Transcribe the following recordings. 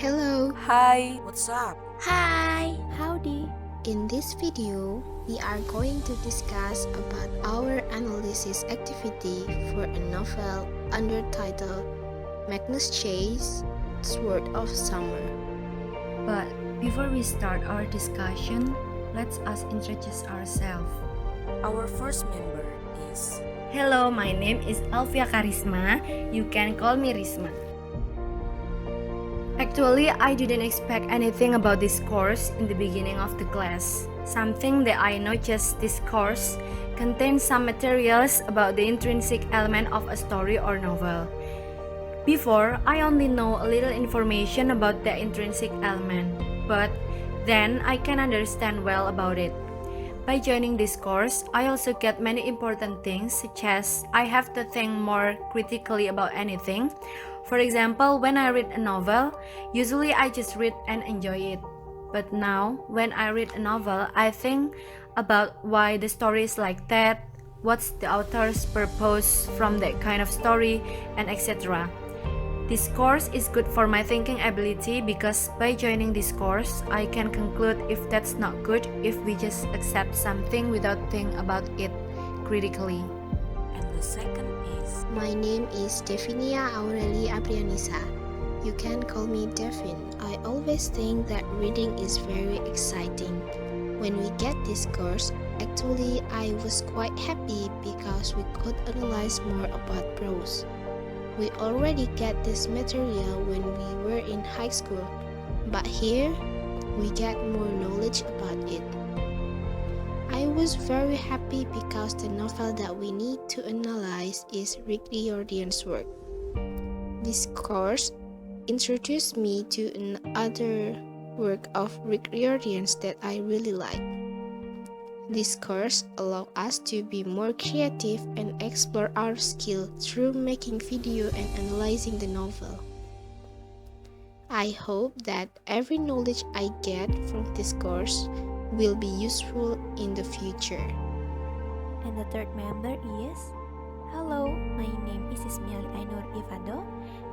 Hello! Hi, what's up? Hi, howdy. In this video, we are going to discuss about our analysis activity for a novel under title Magnus Chase, Sword of Summer. But before we start our discussion, let's us introduce ourselves. Our first member is... Hello, my name is ALFIAH KHARISMA. You can call me Risma. Actually, I didn't expect anything about this course in the beginning of the class. Something that I noticed this course contains some materials about the intrinsic element of a story or novel. Before, I only know a little information about the intrinsic element, but then I can understand well about it. By joining this course, I also get many important things, such as I have to think more critically about anything. For example, when I read a novel, usually I just read and enjoy it. But now, when I read a novel, I think about why the story is like that, what's the author's purpose from that kind of story, and etc. This course is good for my thinking ability because by joining this course, I can conclude if that's not good if we just accept something without thinking about it critically. And the second is... My name is DEVINIA Aurely Abrianisa. You can call me Devin. I always think that reading is very exciting. When we get this course, actually I was quite happy because we could analyze more about prose. We already get this material when we were in high school, but here we get more knowledge about it. I was very happy because the novel that we need to analyze is Rizki work. This course introduced me to another work of Rizki that I really like. This course allows us to be more creative and explore our skill through making video and analyzing the novel. I hope that every knowledge I get from this course will be useful in the future. And the third member is... Hello, my name is LIAINUR.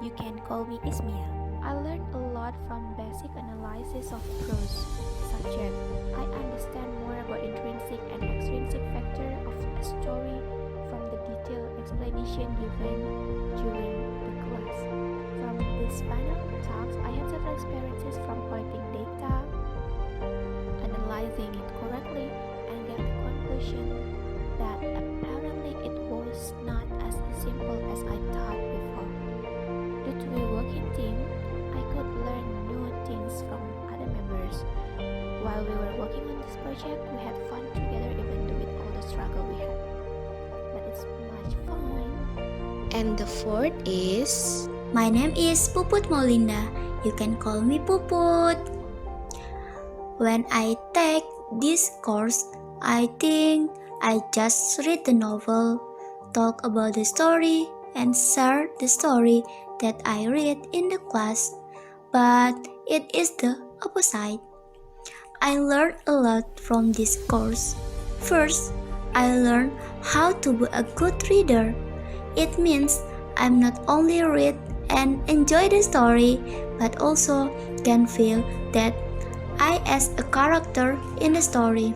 You can call me Ismia. I learned a lot from basic analysis of prose subject. I understand more about intrinsic and extrinsic factor of a story from the detailed explanation given during the class. From these panel talks, I had several experiences from collecting data, analyzing it correctly, and get the conclusion that apparently it was not as simple as I thought before. Due to a working team, I could learn new things from other members. While we were working on this project, we had fun together even with all the struggle we had. But it's much fun. And the fourth is... My name is PUPUT MAULINDA. You can call me PUPUT. When I take this course, I think I just read the novel, talk about the story, and share the story that I read in the class. But it is the opposite. I learned a lot from this course. First, I learned how to be a good reader. It means I'm not only read and enjoy the story, but also can feel that I as a character in the story,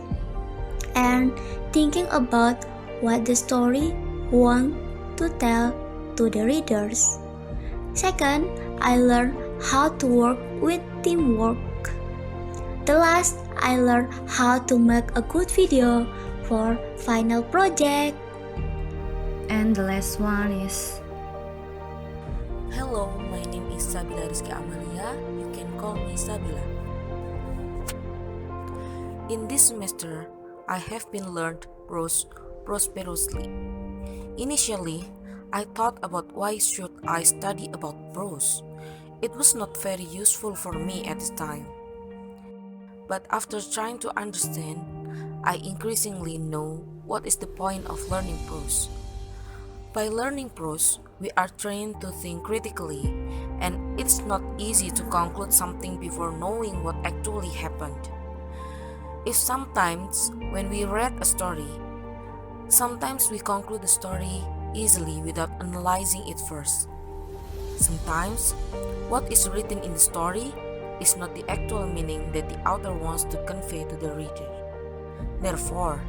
and thinking about what the story wants to tell to the readers. Second, I learned how to work with teamwork. The last, I learned how to make a good video for final project. And the last one is... Hello, my name is Sabilla Rizki Amalia. You can call me Sabilla. In this semester, I have been learned prose prosperously. Initially, I thought about why should I study about prose. It was not very useful for me at this time. But after trying to understand, I increasingly know what is the point of learning prose. By learning prose, we are trained to think critically, and it's not easy to conclude something before knowing what actually happened. If sometimes when we read a story, sometimes we conclude the story easily without analyzing it first. Sometimes, what is written in the story is not the actual meaning that the author wants to convey to the reader. Therefore,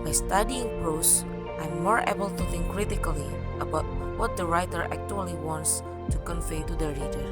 by studying prose, I'm more able to think critically about what the writer actually wants to convey to the reader.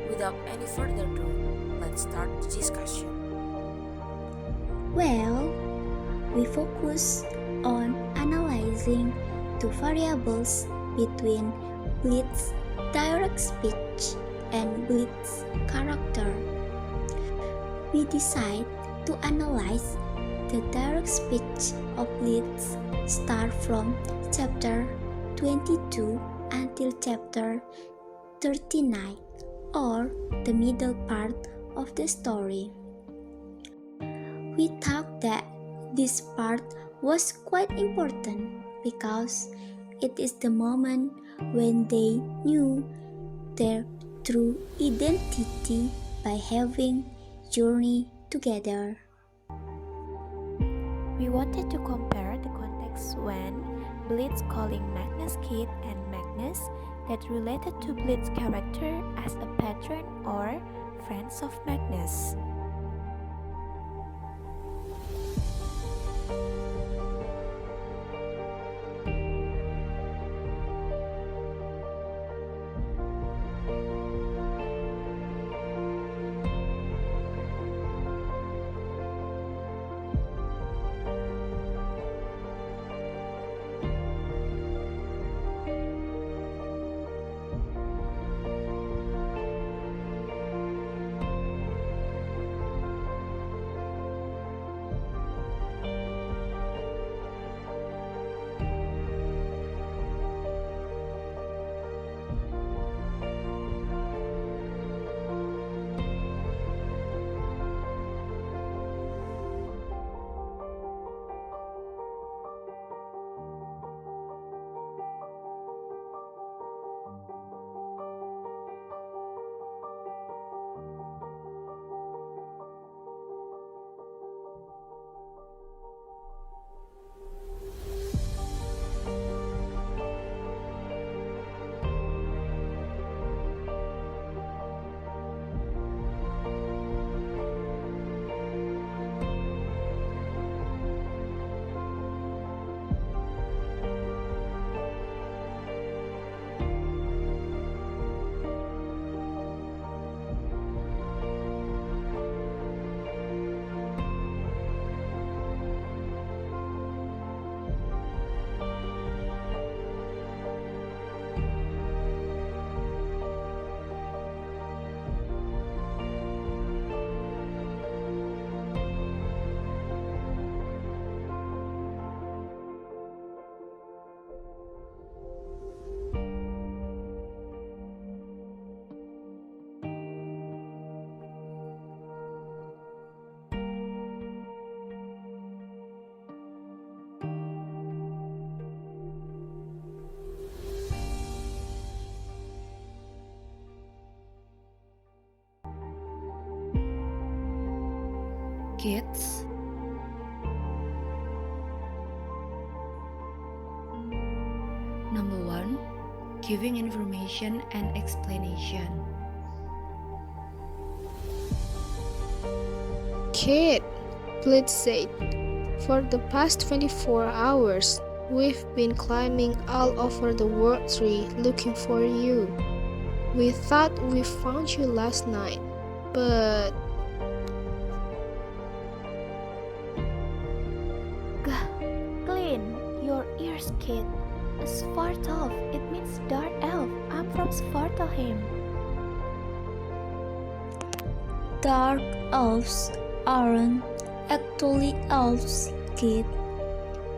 Without any further ado, let's start the discussion. Well, we focus on analyzing two variables between Blitz's direct speech and Blitz's character. We decide to analyze the direct speech of Blitz start from chapter 22 until chapter 39, or the middle part of the story. We thought that this part was quite important because it is the moment when they knew their true identity by having journey together. We wanted to compare the context when Blitz calling Magnus Kid and Magnus that related to Blitz's character as a patron or friends of Magnus. Kids. Number 1. Giving information and explanation. Kid, Blitz said, for the past 24 hours, We've been climbing all over the world tree looking for you. We thought we found you last night, but Gah, clean your ears, kid. A Svartalf, it means dark elf. I'm from Svartalheim. Dark elves aren't actually elves, kid.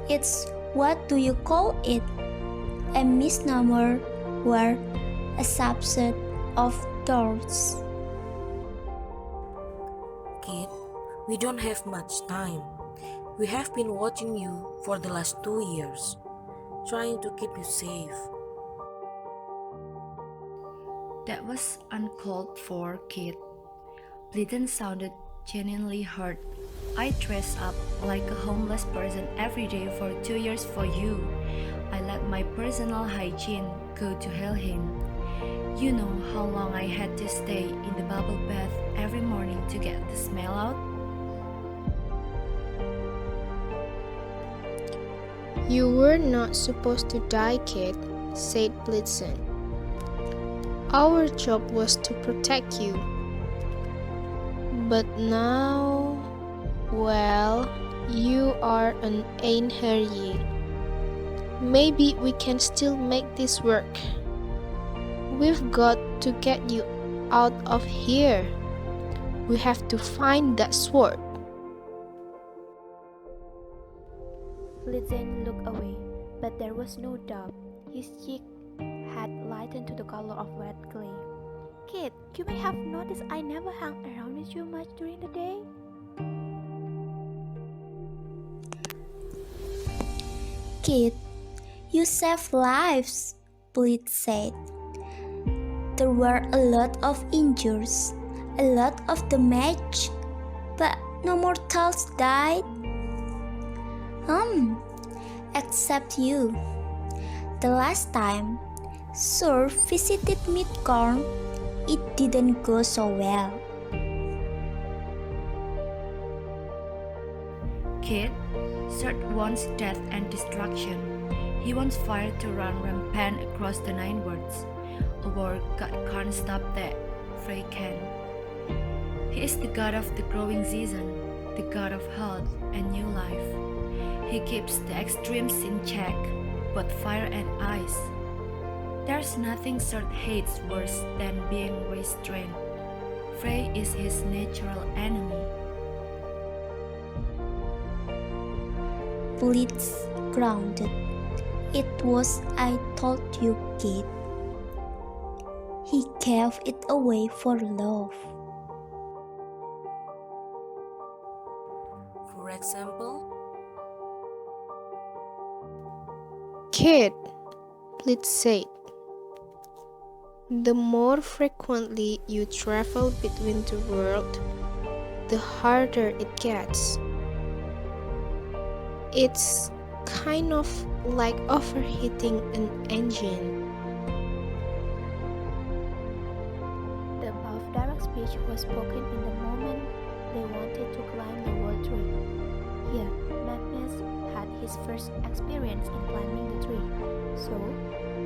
It's what do you call it? A misnomer or a subset of dwarves. Kid, we don't have much time. We have been watching you for the last 2 years, trying to keep you safe. That was uncalled for, kid. Blyton sounded genuinely hurt. I dress up like a homeless person every day for 2 years for you. I let my personal hygiene go to Helheim. You know how long I had to stay in the bubble bath every morning to get the smell out? you were not supposed to die, kid, said Blitzen. Our job was to protect you. But now, well, you are an Einherji. Maybe we can still make this work. We've got to get you out of here. We have to find that sword. Blitzen looked away, but there was no doubt. His cheek had lightened to the color of wet clay. Kid, you may have noticed I never hung around with you much during the day. Kid, you save lives, Blitz said. There were a lot of injuries, a lot of damage, but no mortals died. Except you. The last time Sir visited Midgard, it didn't go so well. Kid, Sir wants death and destruction. He wants fire to run rampant across the Nine Worlds. A war god can't stop that, Frey can. He is the god of the growing season, the god of health and new life. He keeps the extremes in check, both fire and ice. There's nothing Sir hates worse than being restrained. Frey is his natural enemy. Blitz grounded. It was I told you, kid. He gave it away for love. For example, Kid, Blitz said, the more frequently you travel between the world, the harder it gets. It's kind of like overheating an engine. The above direct speech was spoken in the moment they wanted to climb the world tree. Here, Magnus had his first experience in climbing the tree, so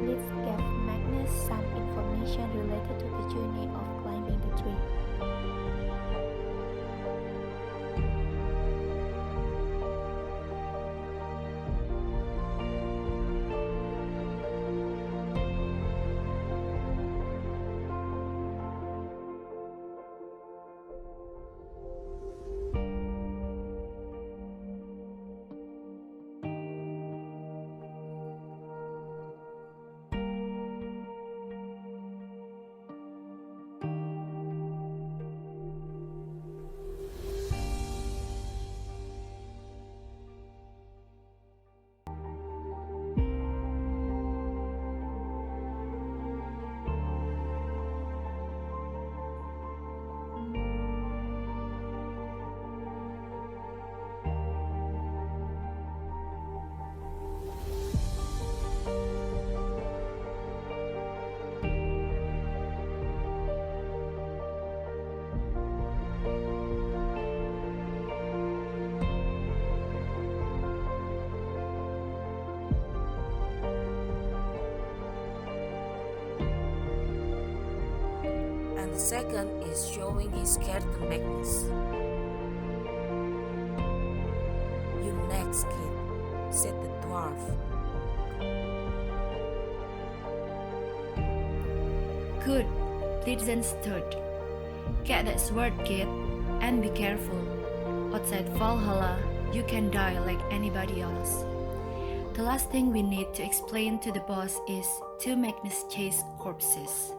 Blitz gave Magnus some information related to the journey of climbing the tree. Second is showing his care to Magnus. "You next, kid," said the dwarf. Good, Blitzen third. Get that sword, kid, and be careful. Outside Valhalla, you can die like anybody else. The last thing we need to explain to the boss is to Magnus chase corpses.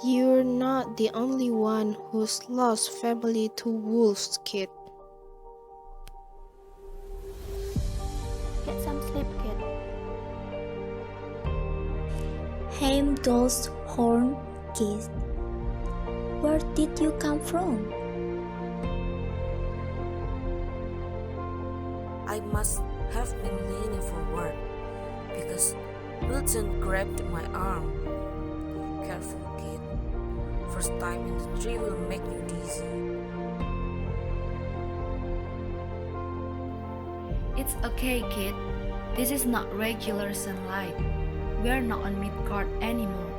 You're not the only one who's lost family to wolves, kid. Get some sleep, kid. Heimdall's horn kid. Where did you come from? I must have been leaning forward because Blitzen grabbed my arm. "Careful, kid. First time in the tree will make you dizzy." It's okay, kid. This is not regular sunlight. We're not on Midgard anymore.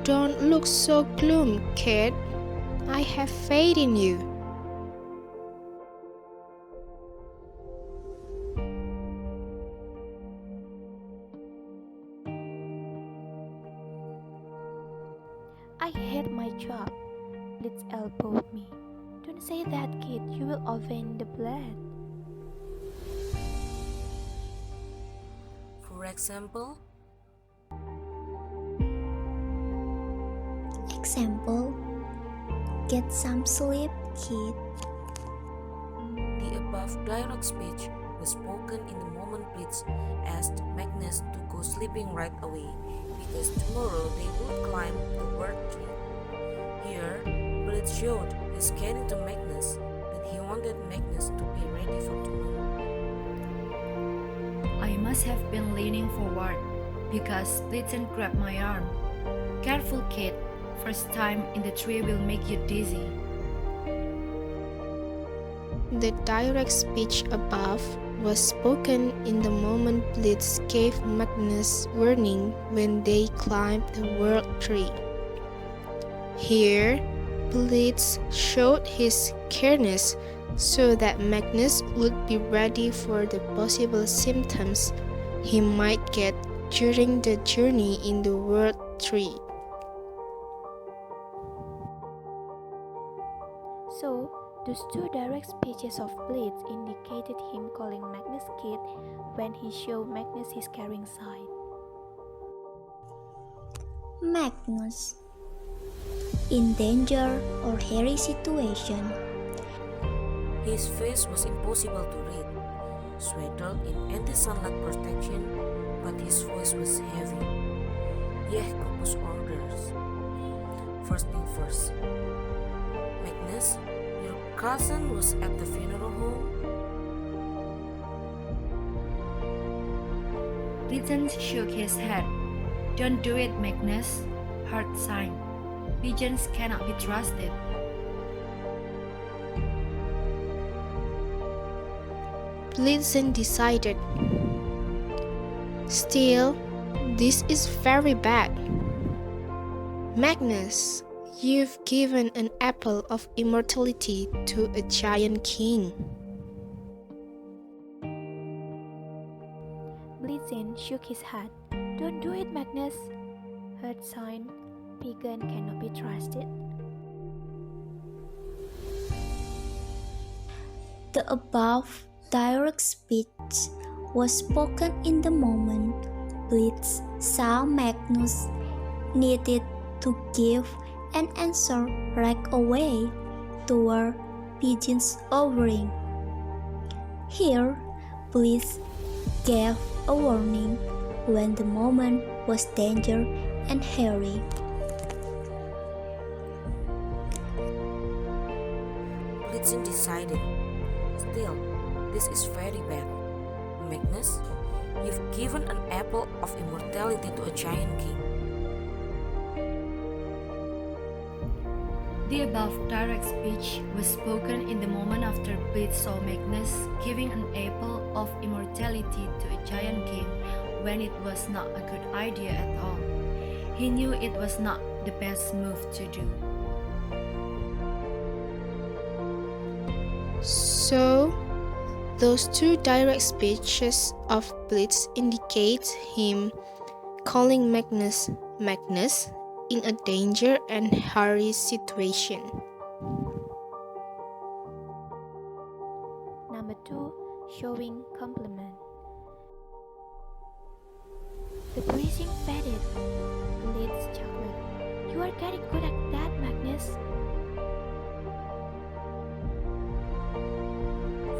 Don't look so glum, kid. I have faith in you. I hate my job. Blitz elbowed me. Don't say that, kid. You will offend the blood. For example, Get some sleep, kid. the above direct speech was spoken in the moment Blitz asked Magnus to go sleeping right away because tomorrow they would climb the world tree. Here, Blitz showed his caring to Magnus that he wanted Magnus to be ready for tomorrow. I must have been leaning forward because Blitzen grabbed my arm. Careful, kid. First time in the tree will make you dizzy. The direct speech above was spoken in the moment Blitz gave Magnus warning when they climbed the world tree. Here, Blitz showed his careness so that Magnus would be ready for the possible symptoms he might get during the journey in the world tree. So, those two direct speeches of Blitz indicated him calling Magnus kid when he showed Magnus his caring side. Magnus. In danger or hairy situation. His face was impossible to read, swaddled in anti-sunlight protection, but his voice was heavy. Kopus orders. First thing first. Magnus, your cousin was at the funeral home? Blitzen shook his head. Don't do it, Magnus. Hard sign. Pigeons cannot be trusted. Blitzen decided. Still, this is very bad. Magnus, you've given an apple of immortality to a giant king. Blitzen shook his head. Don't do it, Magnus. Hurt sign. Pagan cannot be trusted. The above direct speech was spoken in the moment Blitz saw Magnus needed to give an answer right away toward pigeons hovering. Here, Blitz gave a warning when the moment was danger and hairy. Blitzen decided. Still, this is very bad. Magnus, you've given an apple of immortality to a giant king. The above direct speech was spoken in the moment after Blitz saw Magnus giving an apple of immortality to a giant king when it was not a good idea at all. He knew it was not the best move to do. So, those two direct speeches of Blitz indicate him calling Magnus Magnus in a danger and hurry situation. Number 2. Showing compliment. The praising faded. Blitz chuckled. You are getting good at that, Magnus.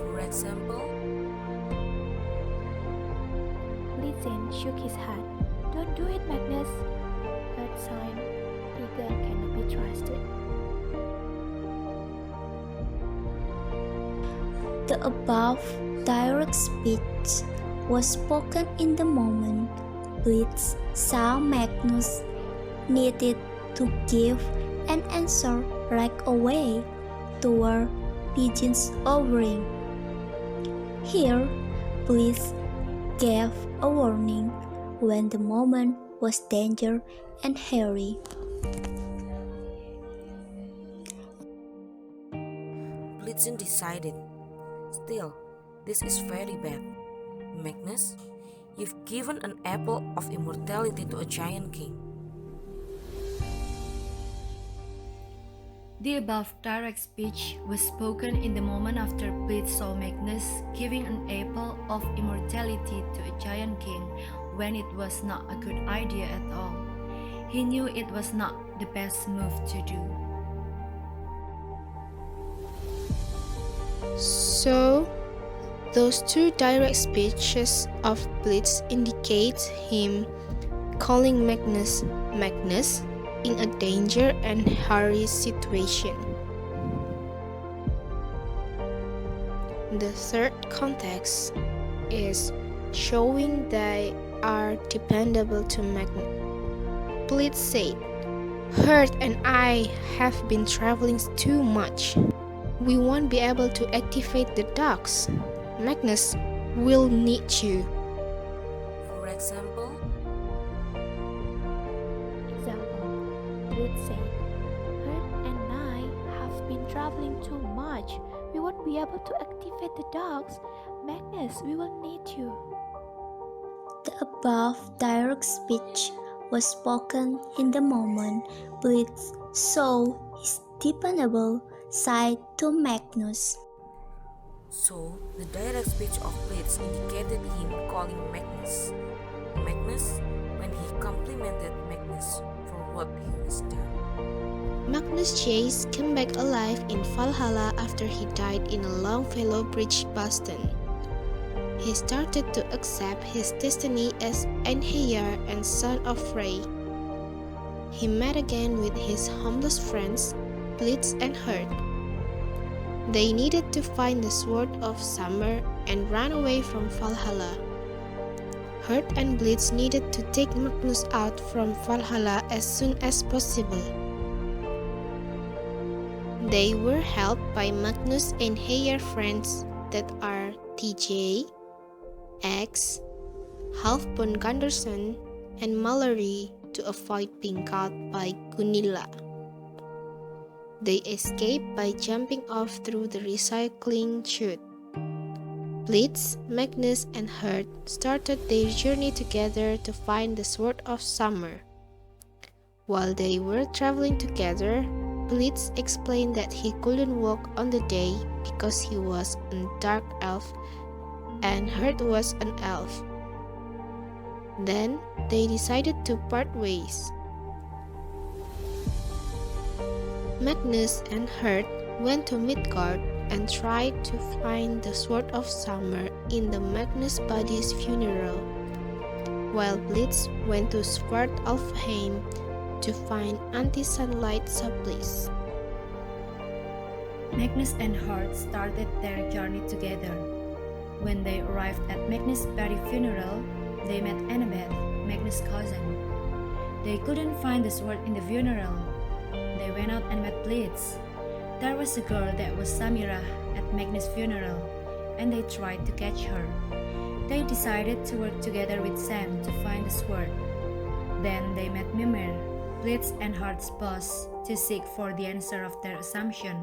For example, Blitzen shook his head. Don't do it, Magnus. That sign, Tiger cannot be trusted. The above direct speech was spoken in the moment Blitz saw Magnus needed to give an answer right away toward Pigeon's offering. Here, Blitz gave a warning when the moment was danger and hurry. Blitzen decided, still, this is very bad. Magnus, you've given an apple of immortality to a giant king. The above direct speech was spoken in the moment after Blitz saw Magnus giving an apple of immortality to a giant king when it was not a good idea at all. He knew it was not the best move to do. So, those two direct speeches of Blitz indicate him calling Magnus Magnus in a danger and hurry situation. The third context is showing they are dependable to Magnus. Blitz said, Hurt and I have been traveling too much. We won't be able to activate the docks. Magnus will need you. For example, Blitz said, Hurt and I have been traveling too much. We won't be able to activate the docks. Magnus, we will need you. The above direct speech was spoken in the moment Blitz saw his dependable side to Magnus. so the direct speech of Blitz indicated him calling Magnus Magnus when he complimented Magnus for what he has done. Magnus Chase came back alive in Valhalla after he died in a Longfellow Bridge, Boston. He started to accept his destiny as Einherjar and son of Frey. He met again with his homeless friends, Blitz and Hurt. They needed to find the Sword of Summer and run away from Valhalla. Hurt and Blitz needed to take Magnus out from Valhalla as soon as possible. They were helped by Magnus and Einherjar friends that are TJ, X, Halfbone Gunderson, and Mallory to avoid being caught by Gunilla. They escaped by jumping off through the recycling chute. Blitz, Magnus, and Hurt started their journey together to find the Sword of Summer. While they were traveling together, Blitz explained that he couldn't walk on the day because he was a dark elf and Hurt was an elf. Then they decided to part ways. Magnus and Hurt went to Midgard and tried to find the Sword of Summer in the Magnus body's funeral, while Blitz went to Svartalfheim to find anti-sunlight supplies. Magnus and Hart started their journey together. When they arrived at Magnus' body funeral, they met Annabeth, Magnus' cousin. They couldn't find the sword in the funeral. they went out and met Blitz. There was a girl that was Samira at Magnus' funeral, and they tried to catch her. They decided to work together with Sam to find the sword. Then they met Mimir, Blitz and Hart's boss, to seek for the answer of their assumption.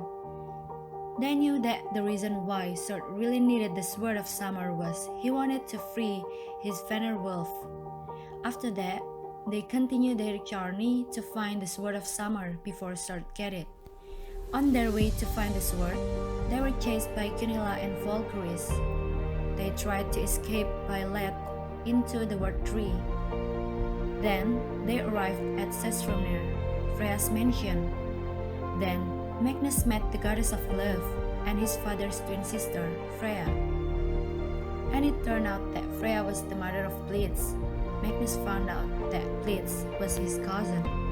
They knew that the reason why Sword really needed the Sword of Summer was he wanted to free his Vanderwolf. After that, they continued their journey to find the Sword of Summer before Sword get it. On their way to find the sword, they were chased by Cunilla and Valkyries. They tried to escape by land into the Word Tree. Then they arrived at Sesrumnir, Freya's mansion. Then Magnus met the goddess of love and his father's twin sister, Freya. And it turned out that Freya was the mother of Blitz. Magnus found out that Blitz was his cousin.